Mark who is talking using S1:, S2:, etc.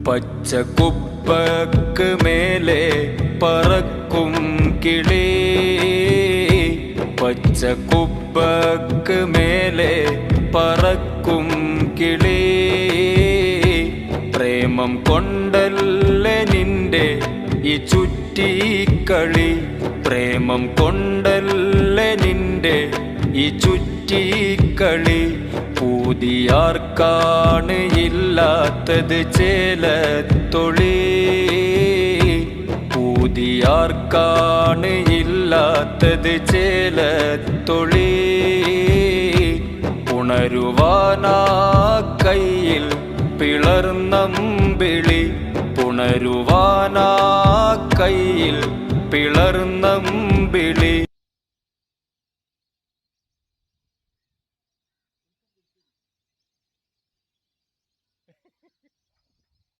S1: പച്ചക്കുപ്പക്ക് മേലെ പറക്കും കിളി, പച്ചക്കുപ്പക്ക് മേലെ പറക്കും കിളി. പ്രേമം കൊണ്ടല്ലേ നിന്റെ ഈ ചുറ്റിക്കളി, പ്രേമം കൊണ്ടല്ലേ നിന്റെ ഈ ചുറ്റിക്കളി. പൂതിയാർക്കാണ് ഇല്ലാത്തത് ചേലത്തൊളി, പൂതിയാർക്കാണ് ഇല്ലാത്തത് ചേലത്തൊളി. ഉണരുവാനാ കയ്യിൽ പിളർന്നമ്പിളി, ഉണരുവാനാ കയ്യിൽ പിളർന്നമ്പിളി.